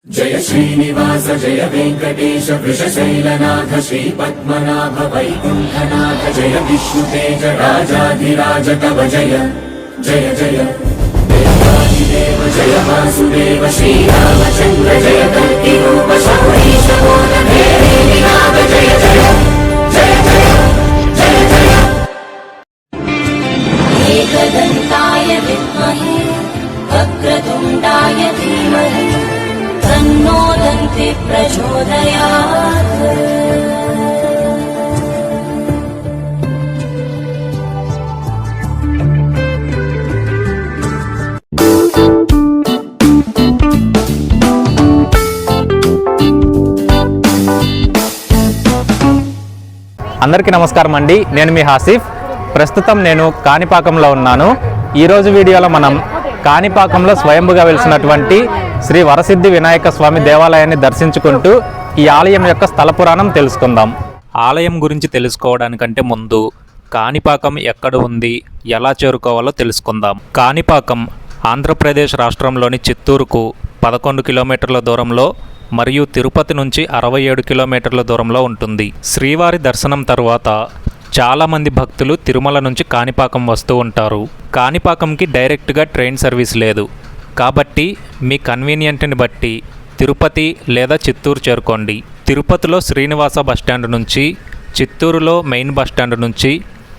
जय श्रीनिवास जय वेंकटेश वृषशैलनाथ श्रीपद्मनाभ वैकुण्ठनाथ जय विष्णुतेज राजाधिराज तव जय जय जय देवादिदेव जय वासुदेव श्रीरामचन्द्र जय कल्किरूप शौरीश मोदधेरिनाथ जय जय जय जय जय जय एकदन्ताय विद्महे वक्रतुण्डाय धीमहि तन्नो दन्ति प्रचोदयात्। అందరికీ నమస్కారం అండి. నేను మీ హాసిఫ్. ప్రస్తుతం నేను కాణిపాకంలో ఉన్నాను. ఈరోజు వీడియోలో మనం కాణిపాకంలో స్వయంభుగా వెలిసినటువంటి శ్రీ వరసిద్ధి వినాయక స్వామి దేవాలయాన్ని దర్శించుకుంటూ ఈ ఆలయం యొక్క స్థల పురాణం తెలుసుకుందాం. ఆలయం గురించి తెలుసుకోవడానికంటే ముందు కాణిపాకం ఎక్కడ ఉంది, ఎలా చేరుకోవాలో తెలుసుకుందాం. కాణిపాకం ఆంధ్రప్రదేశ్ రాష్ట్రంలోని చిత్తూరుకు 11 కిలోమీటర్ల దూరంలో మరియు తిరుపతి నుంచి 67 కిలోమీటర్ల దూరంలో ఉంటుంది. శ్రీవారి దర్శనం తరువాత చాలామంది భక్తులు తిరుమల నుంచి కాణిపాకం వస్తూ ఉంటారు. కాణిపాకంకి డైరెక్ట్గా ట్రైన్ సర్వీస్ లేదు, కాబట్టి మీ కన్వీనియంట్ని బట్టి తిరుపతి లేదా చిత్తూరు చేరుకోండి. తిరుపతిలో శ్రీనివాస బస్టాండ్ నుంచి, చిత్తూరులో మెయిన్ బస్టాండ్ నుంచి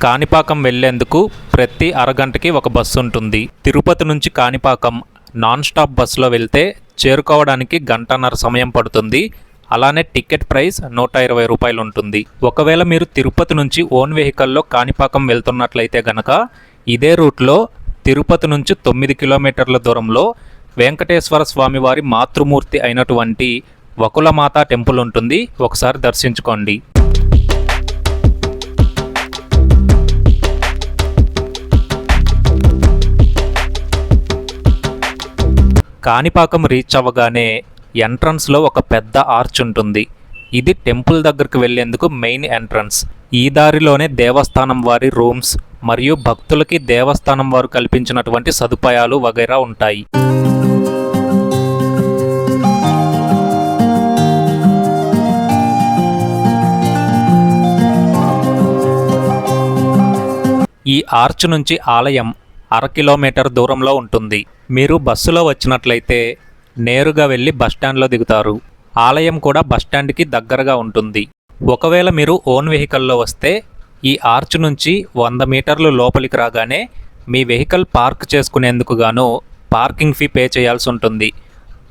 కాణిపాకం వెళ్లేందుకు ప్రతి అరగంటకి ఒక బస్సు ఉంటుంది. తిరుపతి నుంచి కాణిపాకం నాన్ స్టాప్ బస్సులో వెళ్తే చేరుకోవడానికి గంటన్నర సమయం పడుతుంది. అలానే టికెట్ ప్రైస్ 120 రూపాయలు ఉంటుంది. ఒకవేళ మీరు తిరుపతి నుంచి ఓన్ వెహికల్లో కాణిపాకం వెళ్తున్నట్లయితే గనక ఇదే రూట్లో తిరుపతి నుంచి 9 కిలోమీటర్ల దూరంలో వెంకటేశ్వర స్వామివారి మాతృమూర్తి అయినటువంటి వకులమాత టెంపుల్ ఉంటుంది. ఒకసారి దర్శించుకోండి. కాణిపాకం రీచ్ అవ్వగానే ఎంట్రన్స్లో ఒక పెద్ద ఆర్చ్ ఉంటుంది. ఇది టెంపుల్ దగ్గరకు వెళ్లేందుకు మెయిన్ ఎంట్రన్స్. ఈ దారిలోనే దేవస్థానం వారి రూమ్స్ మరియు భక్తులకి దేవస్థానం వారు కల్పించినటువంటి సదుపాయాలు వగైరా ఉంటాయి. ఈ ఆర్చ్ నుంచి ఆలయం 1/2 కిలోమీటర్ దూరంలో ఉంటుంది. మీరు బస్సులో వచ్చినట్లయితే నేరుగా వెళ్ళి బస్టాండ్లో దిగుతారు. ఆలయం కూడా బస్టాండ్కి దగ్గరగా ఉంటుంది. ఒకవేళ మీరు ఓన్ వెహికల్లో వస్తే ఈ ఆర్చ్ నుంచి 100 మీటర్లు లోపలికి రాగానే మీ వెహికల్ పార్క్ చేసుకునేందుకు గాను పార్కింగ్ ఫీ పే చేయాల్సి ఉంటుంది.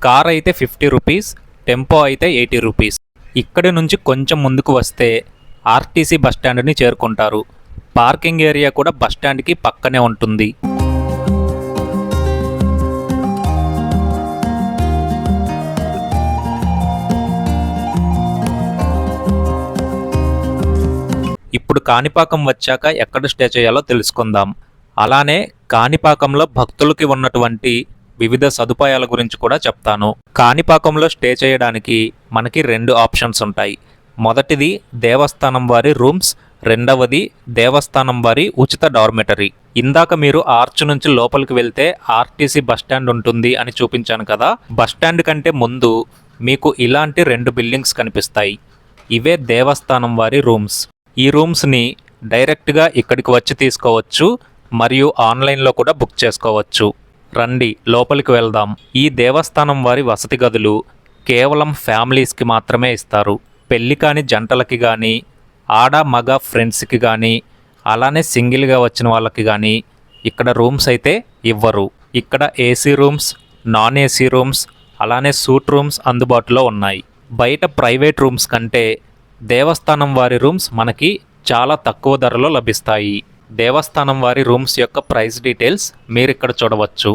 కార్ అయితే 50 రూపీస్, టెంపో అయితే 80 రూపీస్. ఇక్కడి నుంచి కొంచెం ముందుకు వస్తే ఆర్టీసీ బస్టాండ్ని చేరుకుంటారు. పార్కింగ్ ఏరియా కూడా బస్టాండ్కి పక్కనే ఉంటుంది. ఇప్పుడు కాణిపాకం వచ్చాక ఎక్కడ స్టే చేయాలో తెలుసుకుందాం. అలానే కాణిపాకంలో భక్తులకి ఉన్నటువంటి వివిధ సదుపాయాల గురించి కూడా చెప్తాను. కాణిపాకంలో స్టే చేయడానికి మనకి 2 ఆప్షన్స్ ఉంటాయి. మొదటిది దేవస్థానం వారి రూమ్స్, రెండవది దేవస్థానం వారి ఉచిత డార్మెటరీ. ఇందాక మీరు ఆర్చ్ నుంచి లోపలికి వెళ్తే ఆర్టీసీ బస్టాండ్ ఉంటుంది అని చూపించాను కదా. బస్టాండ్ కంటే ముందు మీకు ఇలాంటి 2 బిల్డింగ్స్ కనిపిస్తాయి. ఇవే దేవస్థానం వారి రూమ్స్. ఈ రూమ్స్ని డైరెక్ట్గా ఇక్కడికి వచ్చి తీసుకోవచ్చు మరియు ఆన్లైన్లో కూడా బుక్ చేసుకోవచ్చు. రండి లోపలికి వెళ్దాం. ఈ దేవస్థానం వారి వసతి గదులు కేవలం ఫ్యామిలీస్కి మాత్రమే ఇస్తారు. పెళ్లి కాని జంటలకి కానీ, ఆడ మగ ఫ్రెండ్స్కి కానీ, అలానే సింగిల్గా వచ్చిన వాళ్ళకి కానీ ఇక్కడ రూమ్స్ అయితే ఇవ్వరు. ఇక్కడ AC rooms, non AC rooms, అలానే సూట్ రూమ్స్ అందుబాటులో ఉన్నాయి. బయట ప్రైవేట్ రూమ్స్ కంటే దేవస్థానం వారి రూమ్స్ మనకి చాలా తక్కువ ధరలో లభిస్తాయి. దేవస్థానం వారి రూమ్స్ యొక్క ప్రైస్ డీటెయిల్స్ మీరు ఇక్కడ చూడవచ్చు.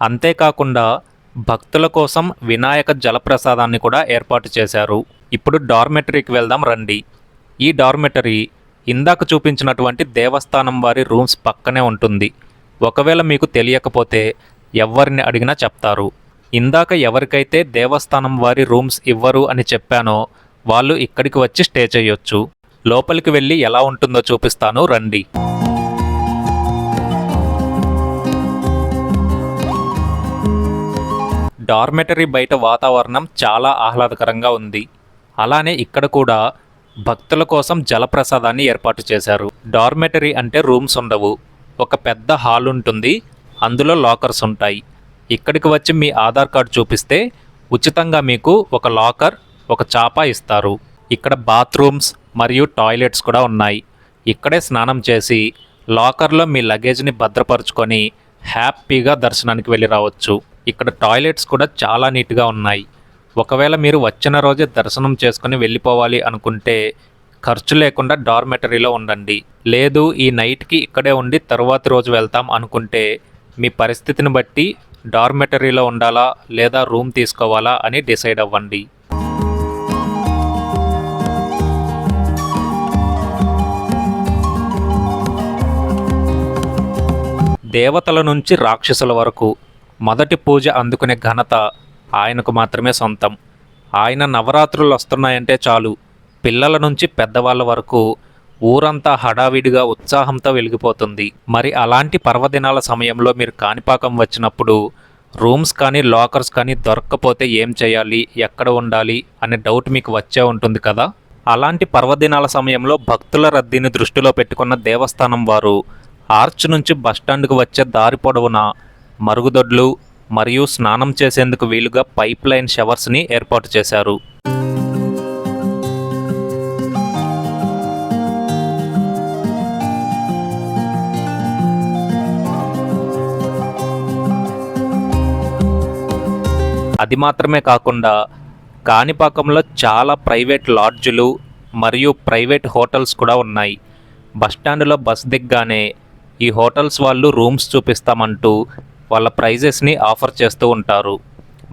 అంతేకాకుండా భక్తుల కోసం వినాయక జలప్రసాదాన్ని కూడా ఏర్పాటు చేశారు. ఇప్పుడు డార్మెటరీకి వెళ్దాం రండి. ఈ డార్మెటరీ ఇందాక చూపించినటువంటి దేవస్థానం వారి రూమ్స్ పక్కనే ఉంటుంది. ఒకవేళ మీకు తెలియకపోతే ఎవరిని అడిగినా చెప్తారు. ఇందాక ఎవరికైతే దేవస్థానం వారి రూమ్స్ ఇవ్వరు అని చెప్పానో వాళ్ళు ఇక్కడికి వచ్చి స్టే చేయొచ్చు. లోపలికి వెళ్ళి ఎలా ఉంటుందో చూపిస్తాను రండి. డార్మెటరీ బయట వాతావరణం చాలా ఆహ్లాదకరంగా ఉంది. అలానే ఇక్కడ కూడా భక్తుల కోసం జలప్రసాదాన్ని ఏర్పాటు చేశారు. డార్మెటరీ అంటే రూమ్స్ ఉండవు, ఒక పెద్ద హాల్ ఉంటుంది, అందులో లాకర్స్ ఉంటాయి. ఇక్కడికి వచ్చి మీ ఆధార్ కార్డు చూపిస్తే ఉచితంగా మీకు ఒక లాకర్, ఒక చాప ఇస్తారు. ఇక్కడ బాత్రూమ్స్ మరియు టాయిలెట్స్ కూడా ఉన్నాయి. ఇక్కడే స్నానం చేసి లాకర్లో మీ లగేజ్ని భద్రపరుచుకొని హ్యాపీగా దర్శనానికి వెళ్ళి రావచ్చు. ఇక్కడ టాయిలెట్స్ కూడా చాలా నీట్గా ఉన్నాయి. ఒకవేళ మీరు వచ్చిన రోజే దర్శనం చేసుకుని వెళ్ళిపోవాలి అనుకుంటే ఖర్చు లేకుండా డార్మెటరీలో ఉండండి. లేదు ఈ నైట్కి ఇక్కడే ఉండి తరువాతి రోజు వెళ్తాం అనుకుంటే మీ పరిస్థితిని బట్టి డార్మెటరీలో ఉండాలా లేదా రూమ్ తీసుకోవాలా అని డిసైడ్ అవ్వండి. దేవతల నుంచి రాక్షసుల వరకు మొదటి పూజ అందుకునే ఘనత ఆయనకు మాత్రమే సొంతం. ఆయన నవరాత్రులు వస్తున్నాయంటే చాలు, పిల్లల నుంచి పెద్దవాళ్ళ వరకు ఊరంతా హడావిడిగా ఉత్సాహంతో వెలిగిపోతుంది. మరి అలాంటి పర్వదినాల సమయంలో మీరు కాణిపాకం వచ్చినప్పుడు రూమ్స్ కానీ లాకర్స్ కానీ దొరక్కపోతే ఏం చేయాలి, ఎక్కడ ఉండాలి అనే డౌట్ మీకు వచ్చే ఉంటుంది కదా. అలాంటి పర్వదినాల సమయంలో భక్తుల రద్దీని దృష్టిలో పెట్టుకున్న దేవస్థానం వారు ఆర్చ్ నుంచి బస్టాండ్కు వచ్చే దారి పొడవునా మరుగుదొడ్లు మరియు స్నానం చేసేందుకు వీలుగా పైప్ లైన్ షవర్స్ని ఏర్పాటు చేశారు. అది మాత్రమే కాకుండా కాణిపాకంలో చాలా ప్రైవేట్ లాడ్జులు మరియు ప్రైవేట్ హోటల్స్ కూడా ఉన్నాయి. బస్టాండ్లో బస్ దిగ్గానే ఈ హోటల్స్ వాళ్ళు రూమ్స్ చూపిస్తామంటూ వాళ్ళ ప్రైజెస్ని ఆఫర్ చేస్తూ ఉంటారు.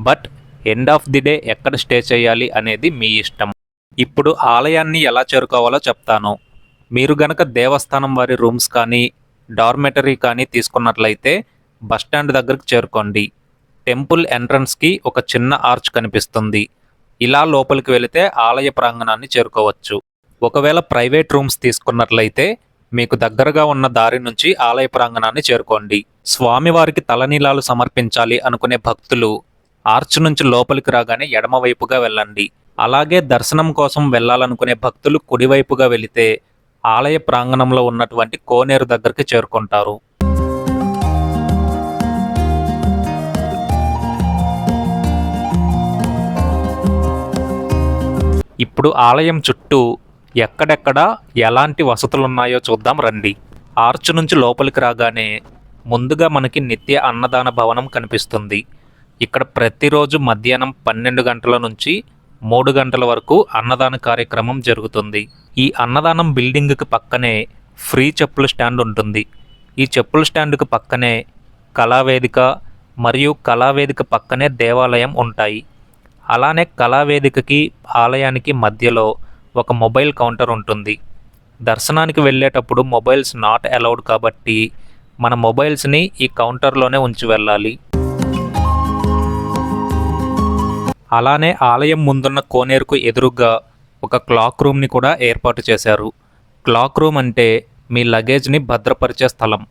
But end of the day ఎక్కడ స్టే చేయాలి అనేది మీ ఇష్టం. ఇప్పుడు ఆలయాన్ని ఎలా చేరుకోవాలో చెప్తాను. మీరు గనక దేవస్థానం వారి రూమ్స్ కానీ డార్మెటరీ కానీ తీసుకున్నట్లయితే బస్టాండ్ దగ్గరకు చేరుకోండి. టెంపుల్ ఎంట్రన్స్కి ఒక చిన్న ఆర్చ్ కనిపిస్తుంది. ఇలా లోపలికి వెళితే ఆలయ ప్రాంగణాన్ని చేరుకోవచ్చు. ఒకవేళ ప్రైవేట్ రూమ్స్ తీసుకున్నట్లయితే మీకు దగ్గరగా ఉన్న దారి నుంచి ఆలయ ప్రాంగణాన్ని చేరుకోండి. స్వామివారికి తలనీలాలు సమర్పించాలి అనుకునే భక్తులు ఆర్చ్ నుంచి లోపలికి రాగానే ఎడమవైపుగా వెళ్ళండి. అలాగే దర్శనం కోసం వెళ్ళాలనుకునే భక్తులు కుడివైపుగా వెళితే ఆలయ ప్రాంగణంలో ఉన్నటువంటి కోనేరు దగ్గరికి చేరుకుంటారు. ఇప్పుడు ఆలయం చుట్టూ ఎక్కడెక్కడ ఎలాంటి వసతులున్నాయో చూద్దాం రండి. ఆర్చ్ నుంచి లోపలికి రాగానే ముందుగా మనకి నిత్య అన్నదాన భవనం కనిపిస్తుంది. ఇక్కడ ప్రతిరోజు మధ్యాహ్నం 12 గంటల నుంచి 3 గంటల వరకు అన్నదాన కార్యక్రమం జరుగుతుంది. ఈ అన్నదానం బిల్డింగ్కి పక్కనే ఫ్రీ చెప్పుల స్టాండ్ ఉంటుంది. ఈ చెప్పుల స్టాండ్కి పక్కనే కళావేదిక మరియు కళావేదిక పక్కనే దేవాలయం ఉంటాయి. అలానే కళావేదికకి ఆలయానికి మధ్యలో ఒక మొబైల్ కౌంటర్ ఉంటుంది. దర్శనానికి వెళ్ళేటప్పుడు మొబైల్స్ నాట్ అలౌడ్ కాబట్టి మన మొబైల్స్ని ఈ కౌంటర్లోనే ఉంచి వెళ్ళాలి. అలానే ఆలయం ముందున్న కోనేరుకు ఎదురుగా ఒక క్లాక్ రూమ్ని కూడా ఏర్పాటు చేశారు. క్లాక్ రూమ్ అంటే మీ లగేజ్ని భద్రపరిచే స్థలం.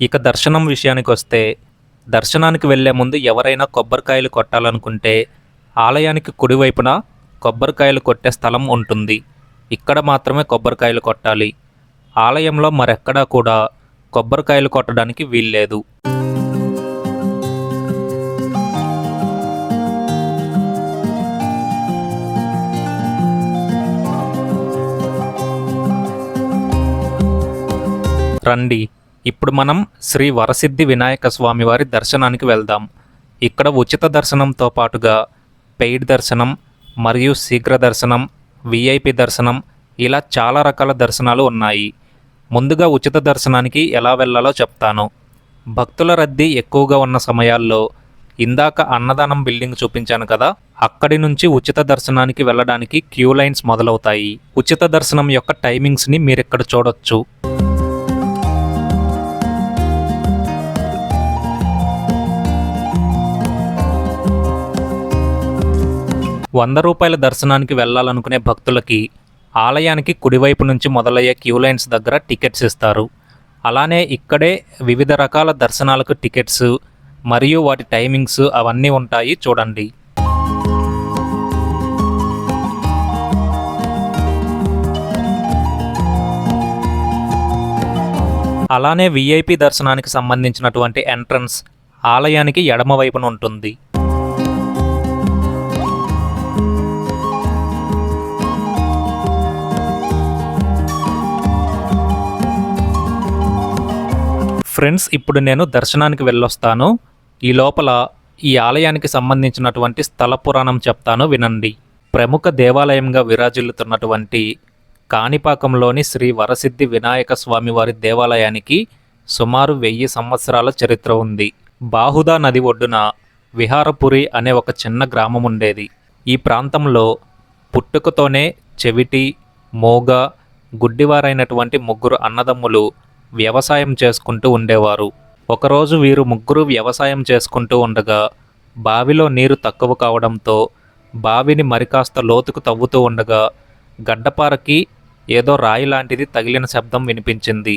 ఇక దర్శనం విషయానికి వస్తే దర్శనానికి వెళ్లే ముందు ఎవరైనా కొబ్బరికాయలు కొట్టాలనుకుంటే ఆలయానికి కుడివైపున కొబ్బరికాయలు కొట్టే స్థలం ఉంటుంది. ఇక్కడ మాత్రమే కొబ్బరికాయలు కొట్టాలి. ఆలయంలో మరెక్కడా కూడా కొబ్బరికాయలు కొట్టడానికి వీల్లేదు. రండి, ఇప్పుడు మనం శ్రీ వరసిద్ధి వినాయక స్వామి వారి దర్శనానికి వెళ్దాం. ఇక్కడ ఉచిత దర్శనంతో పాటుగా పెయిడ్ దర్శనం మరియు శీఘ్ర దర్శనం, విఐపి దర్శనం ఇలా చాలా రకాల దర్శనాలు ఉన్నాయి. ముందుగా ఉచిత దర్శనానికి ఎలా వెళ్ళాలో చెప్తాను. భక్తుల రద్దీ ఎక్కువగా ఉన్న సమయాల్లో ఇందాక అన్నదానం బిల్డింగ్ చూపించాను కదా, అక్కడి నుంచి ఉచిత దర్శనానికి వెళ్ళడానికి క్యూ లైన్స్ మొదలవుతాయి. ఉచిత దర్శనం యొక్క టైమింగ్స్ని మీరిక్కడ చూడొచ్చు. 100 రూపాయల దర్శనానికి వెళ్ళాలనుకునే భక్తులకి ఆలయానికి కుడివైపు నుంచి మొదలయ్యే క్యూ లైన్స్ దగ్గర టికెట్స్ ఇస్తారు. అలానే ఇక్కడే వివిధ రకాల దర్శనాలకు టికెట్స్ మరియు వాటి టైమింగ్స్ అవన్నీ ఉంటాయి, చూడండి. అలానే విఐపి దర్శనానికి సంబంధించినటువంటి ఎంట్రన్స్ ఆలయానికి ఎడమ వైపున ఉంటుంది. ఫ్రెండ్స్, ఇప్పుడు నేను దర్శనానికి వెళ్ళొస్తాను. ఈ లోపల ఈ ఆలయానికి సంబంధించినటువంటి స్థల పురాణం చెప్తాను, వినండి. ప్రముఖ దేవాలయంగా విరాజిల్లుతున్నటువంటి కాణిపాకంలోని శ్రీ వరసిద్ధి వినాయక స్వామివారి దేవాలయానికి సుమారు 1000 సంవత్సరాల చరిత్ర ఉంది. బాహుదా నది ఒడ్డున విహారపురి అనే ఒక చిన్న గ్రామం ఉండేది. ఈ ప్రాంతంలో పుట్టుకతోనే చెవిటి, మోగ, గుడ్డివారైనటువంటి 3 అన్నదమ్ములు వ్యవసాయం చేసుకుంటూ ఉండేవారు. ఒకరోజు వీరు 3 వ్యవసాయం చేసుకుంటూ ఉండగా బావిలో నీరు తక్కువ కావడంతో బావిని మరికాస్త లోతుకు తవ్వుతూ ఉండగా గడ్డపారకి ఏదో రాయి లాంటిది తగిలిన శబ్దం వినిపించింది.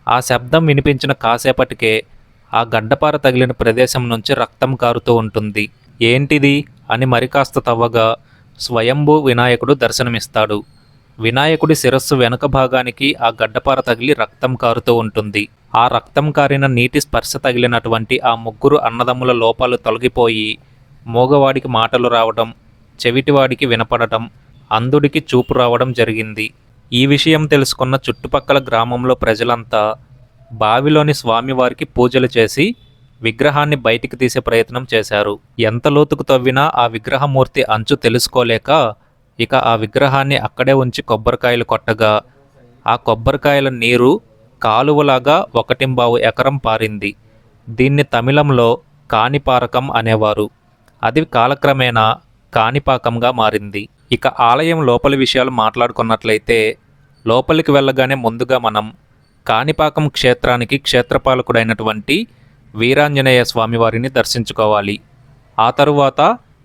ఆ శబ్దం వినిపించిన కాసేపటికే ఆ గడ్డపార తగిలిన ప్రదేశం నుంచి రక్తం కారుతూ ఉంటుంది. ఏంటిది అని మరికాస్త తవ్వగా స్వయంభూ వినాయకుడు దర్శనమిస్తాడు. వినాయకుడి శిరస్సు వెనుక భాగానికి ఆ గడ్డపార తగిలి రక్తం కారుతూ ఉంటుంది. ఆ రక్తం కారిన నీటి స్పర్శ తగిలినటువంటి ఆ 3 అన్నదమ్ముల లోపాలు తొలగిపోయి మోగవాడికి మాటలు రావడం, చెవిటివాడికి వినపడటం, అంధుడికి చూపు రావడం జరిగింది. ఈ విషయం తెలుసుకున్న చుట్టుపక్కల గ్రామంలో ప్రజలంతా బావిలోని స్వామివారికి పూజలు చేసి విగ్రహాన్ని బయటికి తీసే ప్రయత్నం చేశారు. ఎంత లోతుకు తవ్వినా ఆ విగ్రహమూర్తి అంచు తెలుసుకోలేక ఇక ఆ విగ్రహాన్ని అక్కడే ఉంచి కొబ్బరికాయలు కొట్టగా ఆ కొబ్బరికాయల నీరు కాలువలాగా 1.25 ఎకరం పారింది. దీన్ని తమిళంలో కాణిపారకం అనేవారు. అది కాలక్రమేణా కాణిపాకంగా మారింది. ఇక ఆలయం లోపలి విషయాలు మాట్లాడుకున్నట్లయితే లోపలికి వెళ్ళగానే ముందుగా మనం కాణిపాకం క్షేత్రానికి క్షేత్రపాలకుడైనటువంటి వీరాంజనేయ స్వామివారిని దర్శించుకోవాలి. ఆ తరువాత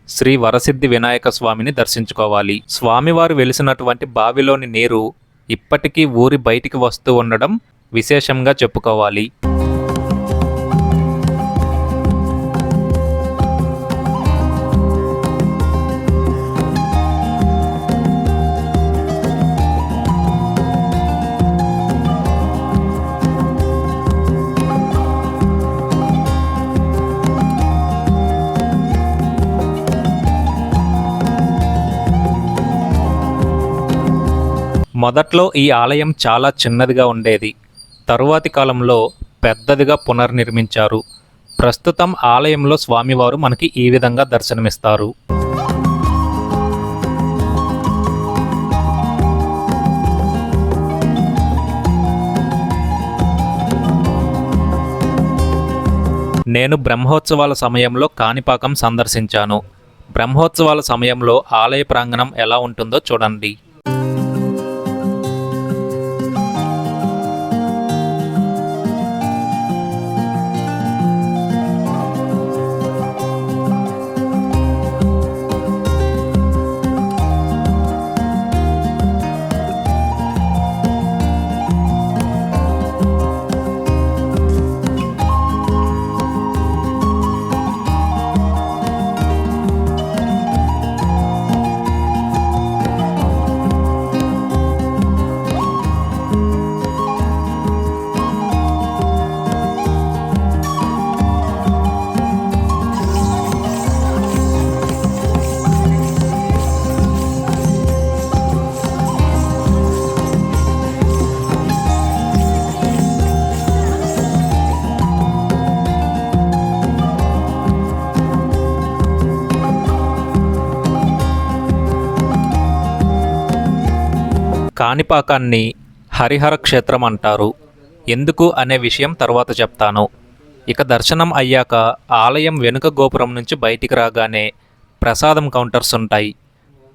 శ్రీ వరసిద్ధి వినాయక స్వామిని దర్శించుకోవాలి. స్వామివారు వెలిసినటువంటి బావిలోని నీరు ఇప్పటికీ ఊరి బయటికి వస్తూ ఉండడం విశేషంగా చెప్పుకోవాలి. మొదట్లో ఈ ఆలయం చాలా చిన్నదిగా ఉండేది. తరువాతి కాలంలో పెద్దదిగా పునర్నిర్మించారు. ప్రస్తుతం ఆలయంలో స్వామివారు మనకి ఈ విధంగా దర్శనమిస్తారు. నేను బ్రహ్మోత్సవాల సమయంలో కాణిపాకం సందర్శించాను. బ్రహ్మోత్సవాల సమయంలో ఆలయ ప్రాంగణం ఎలా ఉంటుందో చూడండి. కాణిపాకాన్ని హరిహర క్షేత్రం అంటారు. ఎందుకు అనే విషయం తర్వాత చెప్తాను. ఇక దర్శనం అయ్యాక ఆలయం వెనుక గోపురం నుంచి బయటికి రాగానే ప్రసాదం కౌంటర్స్ ఉంటాయి.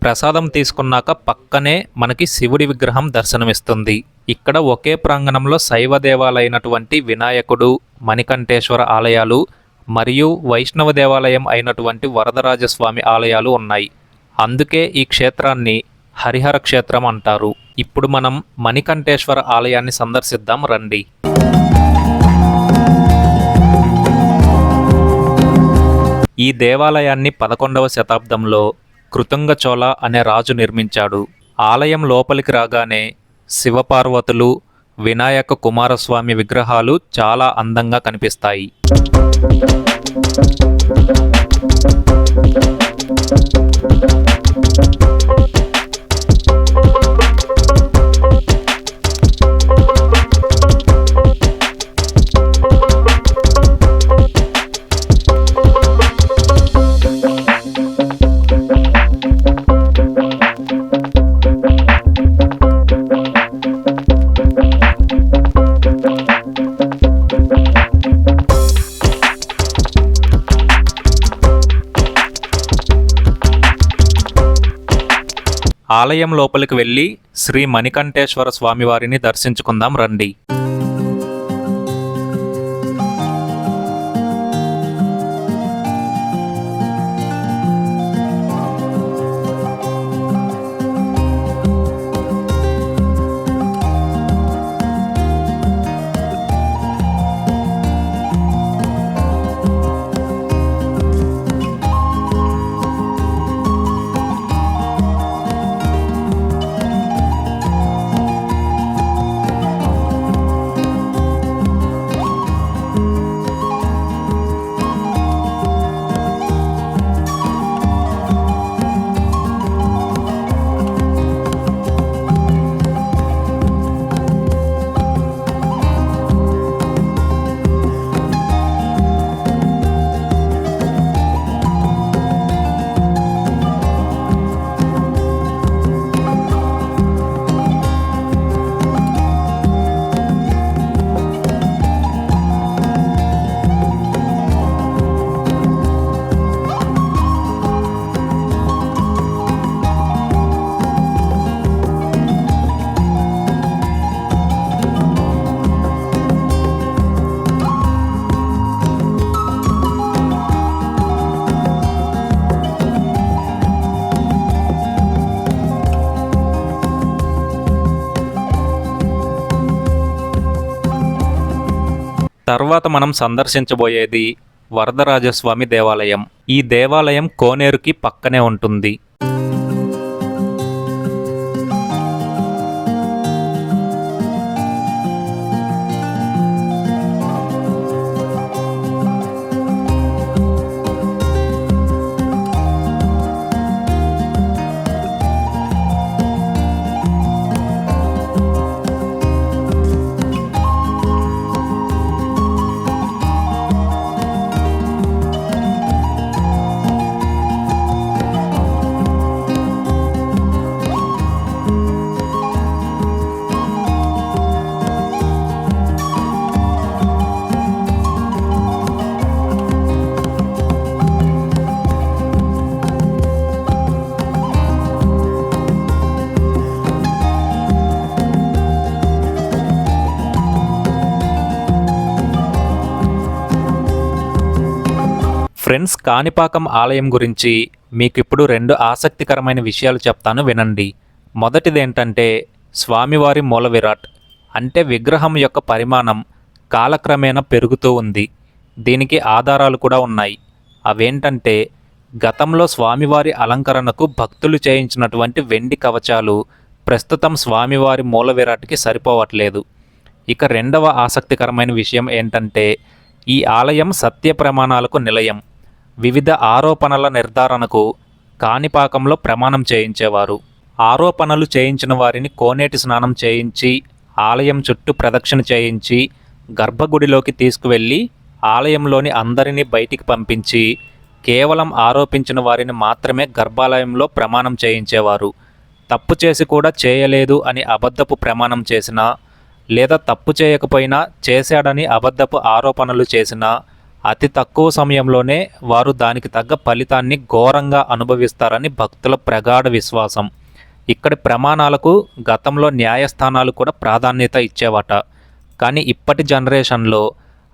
ప్రసాదం తీసుకున్నాక పక్కనే మనకి శివుడి విగ్రహం దర్శనమిస్తుంది. ఇక్కడ ఒకే ప్రాంగణంలో శైవ దేవాలైనటువంటి వినాయకుడు, మణికంఠేశ్వర ఆలయాలు మరియు వైష్ణవ దేవాలయం అయినటువంటి వరదరాజస్వామి ఆలయాలు ఉన్నాయి. అందుకే ఈ క్షేత్రాన్ని హరిహర క్షేత్రం అంటారు. ఇప్పుడు మనం మణికంఠేశ్వర ఆలయాన్ని సందర్శిద్దాం రండి. ఈ దేవాలయాన్ని 11వ శతాబ్దంలో కృతంగ చోళ అనే రాజు నిర్మించాడు. ఆలయం లోపలికి రాగానే శివపార్వతులు, వినాయక కుమారస్వామి విగ్రహాలు చాలా అందంగా కనిపిస్తాయి. ఆలయం లోపలికి వెళ్ళి శ్రీ మణికంఠేశ్వర స్వామివారిని దర్శించుకుందాం రండి. తర్వాత మనం సందర్శించబోయేది వరదరాజస్వామి దేవాలయం. ఈ దేవాలయం కోనేరుకి పక్కనే ఉంటుంది. ఫ్రెండ్స్, కాణిపాకం ఆలయం గురించి మీకు ఇప్పుడు 2 ఆసక్తికరమైన విషయాలు చెప్తాను, వినండి. మొదటిదేంటంటే స్వామివారి మూల విరాట్ అంటే విగ్రహం యొక్క పరిమాణం కాలక్రమేణా పెరుగుతూ ఉంది. దీనికి ఆధారాలు కూడా ఉన్నాయి. అవేంటంటే గతంలో స్వామివారి అలంకరణకు భక్తులు చేయించినటువంటి వెండి కవచాలు ప్రస్తుతం స్వామివారి మూల విరాట్కి సరిపోవట్లేదు. ఇక రెండవ ఆసక్తికరమైన విషయం ఏంటంటే ఈ ఆలయం సత్య ప్రమాణాలకు నిలయం. వివిధ ఆరోపణల నిర్ధారణకు కాణిపాకంలో ప్రమాణం చేయించేవారు. ఆరోపణలు చేయించిన వారిని కోనేటి స్నానం చేయించి ఆలయం చుట్టూ ప్రదక్షిణ చేయించి గర్భగుడిలోకి తీసుకువెళ్ళి ఆలయంలోని అందరినీ బయటికి పంపించి కేవలం ఆరోపించిన వారిని మాత్రమే గర్భాలయంలో ప్రమాణం చేయించేవారు. తప్పు చేసి కూడా చేయలేదు అని అబద్ధపు ప్రమాణం చేసినా లేదా తప్పు చేయకపోయినా చేశాడని అబద్ధపు ఆరోపణలు చేసినా అతి తక్కువ సమయంలోనే వారు దానికి తగ్గ ఫలితాన్ని ఘోరంగా అనుభవిస్తారని భక్తుల ప్రగాఢ విశ్వాసం. ఇక్కడి ప్రమాణాలకు గతంలో న్యాయస్థానాలు కూడా ప్రాధాన్యత ఇచ్చేవట. కానీ ఇప్పటి జనరేషన్లో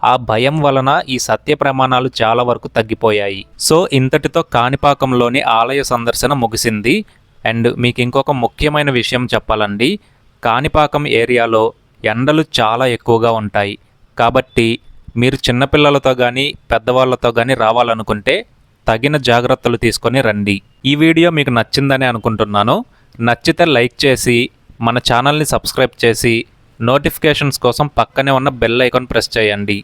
ఆ భయం వలన ఈ సత్య ప్రమాణాలు చాలా వరకు తగ్గిపోయాయి. సో ఇంతటితో కాణిపాకంలోని ఆలయ సందర్శన ముగిసింది. అండ్ మీకు ఇంకొక ముఖ్యమైన విషయం చెప్పాలండి, కాణిపాకం ఏరియాలో ఎండలు చాలా ఎక్కువగా ఉంటాయి. కాబట్టి మీరు చిన్నపిల్లలతో కానీ పెద్దవాళ్ళతో కానీ రావాలనుకుంటే తగిన జాగ్రత్తలు తీసుకొని రండి. ఈ వీడియో మీకు నచ్చిందని అనుకుంటున్నాను. నచ్చితే లైక్ చేసి మన ఛానల్ని సబ్స్క్రైబ్ చేసి నోటిఫికేషన్స్ కోసం పక్కనే ఉన్న బెల్ ఐకాన్ ప్రెస్ చేయండి.